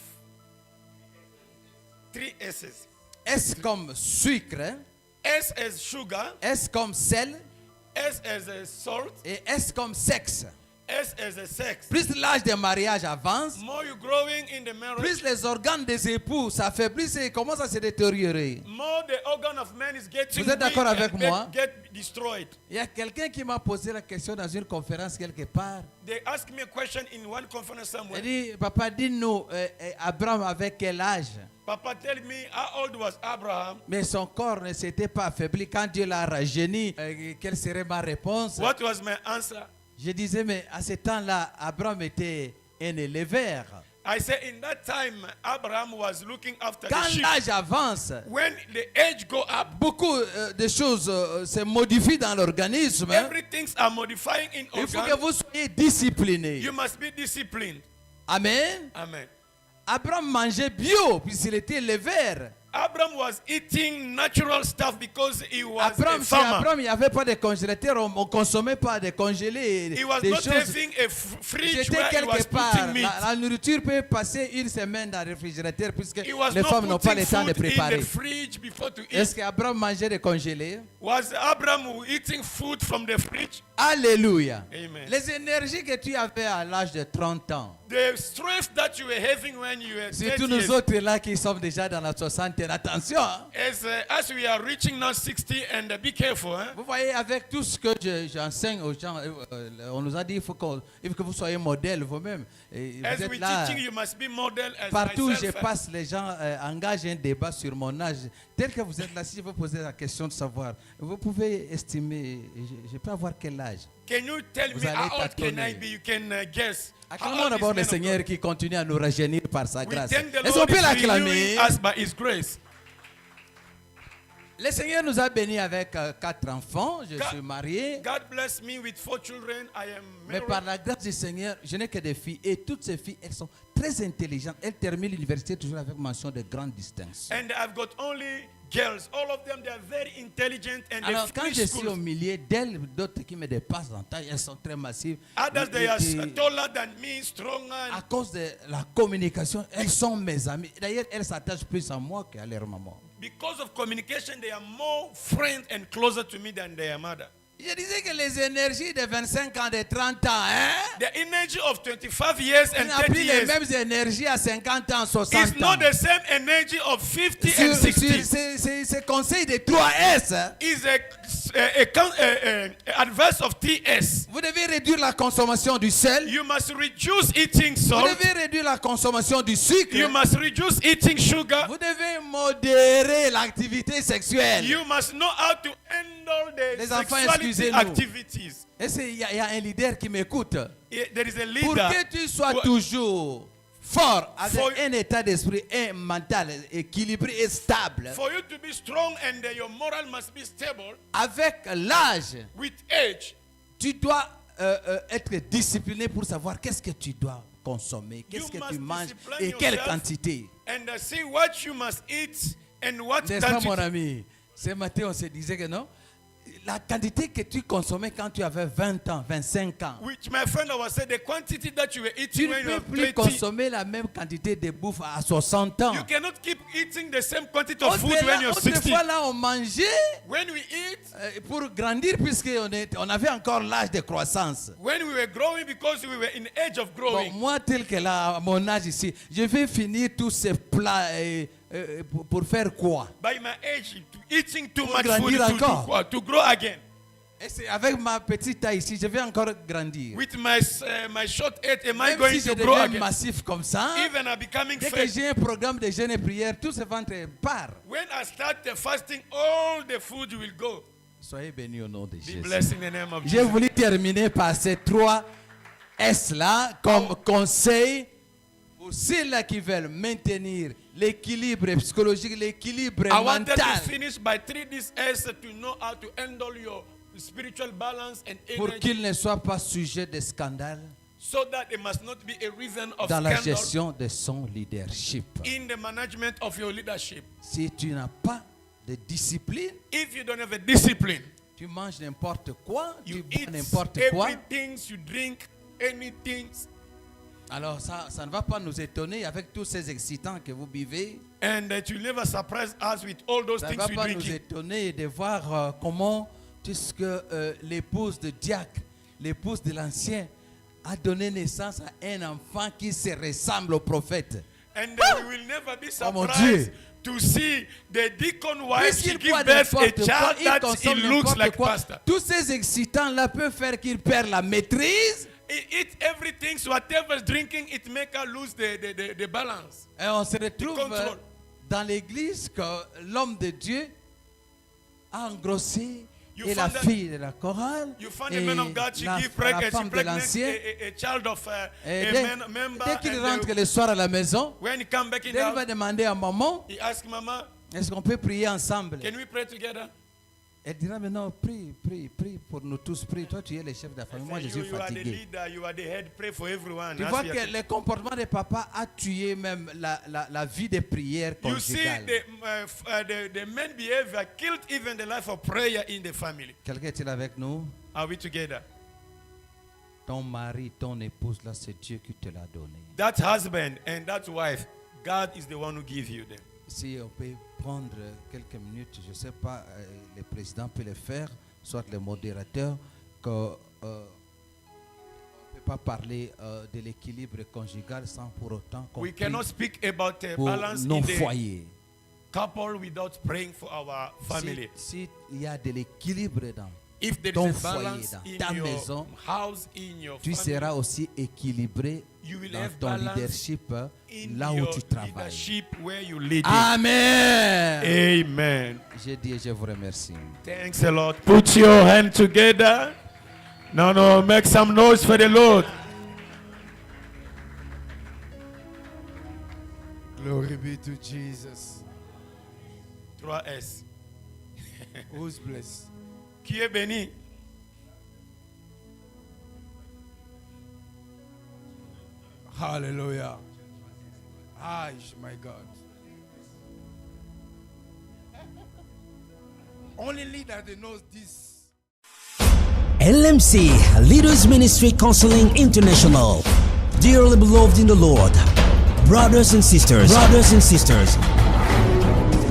3 S's. S comme sucre, S as sugar, S comme sel S as salt, et S comme sexe. S as sex. Plus l'âge de mariage avance, More you growing in the marriage, plus les organes des époux s'affaiblissent et commencent à se détériorer. more the organ of man is getting Vous êtes d'accord weak avec and moi? get destroyed. Il y a quelqu'un qui m'a posé la question dans une conférence quelque part. They asked me a question in one conference Il somewhere. dit, papa, dis-nous, Abraham avait quel âge? Papa tell me how old was Abraham? Mais son corps ne s'était pas affaibli. Quand Dieu l'a rajeuni, quelle serait ma réponse? What was my answer? Je disais, mais à ce temps-là, Abraham était un éleveur. I said in that time Abraham was looking after the Quand sheep. l'âge avance, When the age go up, beaucoup de choses se modifient dans l'organisme. everything's are modifying in Il faut que organ. vous soyez disciplinés. You must be disciplined. Amen. Amen. Abraham mangeait bio puisqu'il était éleveur. Abraham was eating natural stuff because he was Abraham, a chez farmer. Abraham, il n'y avait pas de congélateur. On ne consommait pas de congelés. He was Des not choses. having a fridge J'étais where he quelque was part. putting meat. La nourriture peut passer une semaine dans le réfrigérateur puisque He was les not femmes n'ont pas putting le temps de food in préparer. the fridge before to eat. Est-ce qu'Abraham mangeait des congelés? Was Abraham eating food from the fridge? Alléluia. Amen. Les énergies que tu avais à l'âge de 30 ans. The strength that you were having when you were 30 Surtout nous years, autres là qui sommes déjà dans la soixantaine. Attention. Hein. as we are reaching now 60, and be careful. Hein? Vous voyez, avec tout ce que j'enseigne aux gens, on nous a dit il faut que vous soyez modèle vous-même. Et As vous we êtes là, teaching, you must be model as partout où je myself. passe, les gens engagent un débat sur mon âge. Tel que vous êtes là, si je vous posez la question de savoir, vous pouvez estimer, je peux avoir quel âge? Can you tell Vous me allez how old can tâtonner. I be? You can guess. How Acclamons old d'abord is le man of Seigneur God? qui continue à nous rajeunir par sa We grâce. thank the Est-ce qu'on Lord peut is l'acclamer? renewing us by His grace. Le Seigneur nous a bénis avec 4 enfants. Je suis marié. God bless me with 4 children. I am Mais married. par la grâce du Seigneur, je n'ai que des filles. Et toutes ces filles, elles sont très intelligentes. Elles terminent l'université toujours avec mention de grande distinction. And I've got only girls. All of them, they are very intelligent and Alors, they quand finish je suis au schools. milieu d'elles, d'autres qui me dépassent en taille, elles sont très massives. Others, they are Et- taller than me, stronger. à cause de la communication, elles sont mes amies. D'ailleurs, elles s'attachent plus à moi qu'à leur maman. Because of communication, they are more friends and closer to me than their mother. Je disais que les énergies de 25 ans, de 30 ans, hein, The energy of 25 years on and n'a 30 plus les years mêmes énergies à 50 ans, is 60 ans. not the same energy of 50 and 60. Ce conseil de 3S, hein, Is a advice of 3S. vous devez réduire la consommation du sel, You must reduce eating vous salt. devez réduire la consommation du sucre, You must reduce eating sugar. vous devez modérer l'activité sexuelle. You must know how to handle the Les enfants, sexuality excusez-nous. activities. Est-ce qu'il y a un leader qui m'écoute? There is a Pour leader. que tu sois who- toujours fort, avec For- un état d'esprit, un mental équilibré et stable, For you to be strong and your moral must be stable, avec l'âge, with age, tu dois être discipliné pour savoir qu'est-ce que tu dois consommer, qu'est-ce que must tu manges discipline et quelle yourself. quantité. and see what you must eat and what N'est-ce pas, mon quantity. ami? Ce matin, on se disait que non. La quantité que tu consommais quand tu avais 20 ans, 25 ans, Which my friend was saying, the quantity that you were tu eating ne when you peux were plus 20, consommer la même quantité de bouffe à 60 ans. you cannot keep eating the same quantity of food when you're 60. Autrefois, là, on mangeait When we eat, pour grandir, puisqu'on avait encore l'âge de croissance. when we were growing, because we were in age of Bon, growing. moi, tel que là, à mon âge ici, je vais finir tous ces plats pour faire quoi? By my age, eating too Pour much food grandir encore. to grow again. Et c'est avec ma petite taille ici, je vais encore grandir. With my short age, am I Même going si je to grow deviens again? massif comme ça, Even I'm becoming dès que fat. j'ai un programme de jeûne et prière, tout ce ventre part. When I start the fasting, all the food will go. Soyez bénis au nom de Be Jésus. blessed in the name of J'ai Jesus. voulu terminer par ces 3 S là comme conseil pour ceux-là qui veulent maintenir l'équilibre psychologique, l'équilibre I wanted mental, to finish by 3 Ds to know how to handle your spiritual balance and pour energy, qu'ils ne soient pas sujets de scandales so that it must not be a reason of dans la scandal gestion de son leadership. in the management of your leadership. Si tu n'as pas de discipline, If you don't have a discipline, tu manges n'importe quoi, tu you bois eat n'importe quoi, everything, you drink anything, alors ça ne va pas nous étonner avec tous ces excitants que vous buvez. and that you never surprise us with all those Ça ne things va we pas nous drink. étonner de voir comment, puisque l'épouse de Diacre, l'épouse de l'ancien, a donné naissance à un enfant qui se ressemble au prophète. And we will never be Oh, mon surprised Dieu. to see the deacon wife she Puisqu'il give boit birth a n'importe quoi, child il that consomme he looks n'importe like quoi. pastor. Tous ces excitants-là peuvent faire qu'il perd la maîtrise. He eats everything, so whatever's drinking, it make her lose the balance. Et on se retrouve contrôle. dans l'église que l'homme de Dieu a engrossé You et la found that- fille de la chorale You find et a man of God, she la, give la pregnant, femme she de pregnant l'ancien. a child of a Et member. dès qu'il and rentre le soir à la maison, when he come back in dès the qu'il va house, demander à maman, he asks Mama, est-ce qu'on peut prier ensemble? can we pray together? Elle dira, mais non, prie pour nous tous, prie. Toi, tu es le chef de la I famille, moi je said, suis you are the fatigué. leader, you are the head, pray for everyone. Tu As vois we are que talking. le comportement de papa a tué même la vie de prière You see, conjugale. the men behavior killed even the life of prayer in the family. Quelqu'un est-il avec nous? Are we together? Ton mari, ton épouse, là, c'est Dieu qui te l'a donné. That husband and that wife, God is the one who gives you them. Si on peut prendre quelques minutes, je ne sais pas, le président peut le faire, soit le modérateur, qu'on ne peut pas parler de l'équilibre conjugal sans pour autant qu'on We prie cannot speak about the pour balance nos in the foyers. couple without praying for our family. Si il y a de l'équilibre dans If there ton is a foyer, balance dans in ta your maison, house, in your tu family, seras aussi équilibré you will dans have ton balance leadership in là où your tu travailles. leadership where you lead. Amen. Amen. J'ai dit et je vous remercie. Thanks a lot. Put your hand together. No, make some noise for the Lord. Glory be to Jesus. 3S. Who's blessed? Qui est béni? Hallelujah. Aish, my God. Only leader that knows this. LMC Leaders Ministry Counseling International. Dearly beloved in the Lord, brothers and sisters,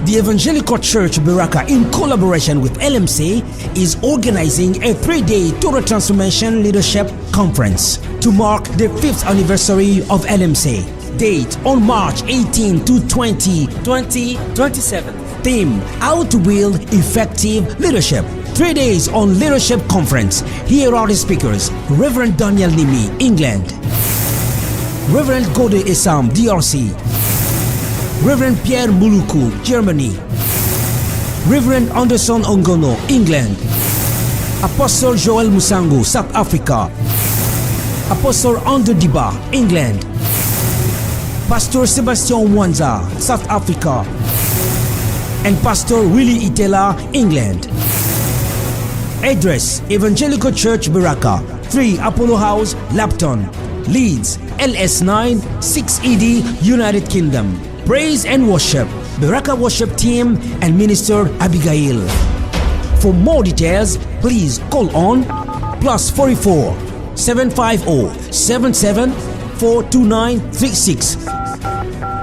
The Evangelical Church Baraka, in collaboration with LMC, is organizing a 3-day Torah Transformation Leadership Conference to mark the 5th anniversary of LMC. Date on March 18 to 20, 2027. Theme: How to Build Effective Leadership. 3 days on Leadership Conference. Here are the speakers: Reverend Daniel Nimi, England; Reverend Gode Esam, DRC; Reverend Pierre Muluku, Germany; Reverend Anderson Ongono, England; Apostle Joel Musango, South Africa; Apostle Ando Diba, England; Pastor Sebastian Mwanza, South Africa; and Pastor Willie Itela, England. Address: Evangelical Church Baraka, 3 Apollo House, Lapton, Leeds, LS9 6ED, United Kingdom. Praise and worship: Baraka Worship Team and Minister Abigail. For more details, please call on +44 750 77 42936,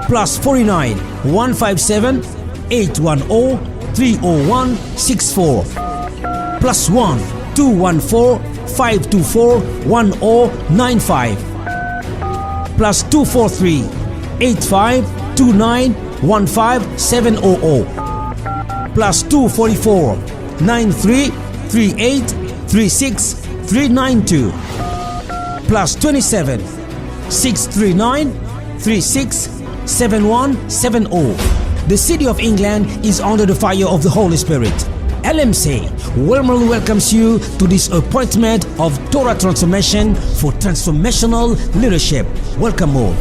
+49 157 810 30164, +1 214 524 1095, +243 8529 15700, +244 93 38 36 392, +27 639 36 7170. The City of England is under the fire of the Holy Spirit. LMC warmly welcomes you to this appointment of Torah Transformation for Transformational Leadership. Welcome all.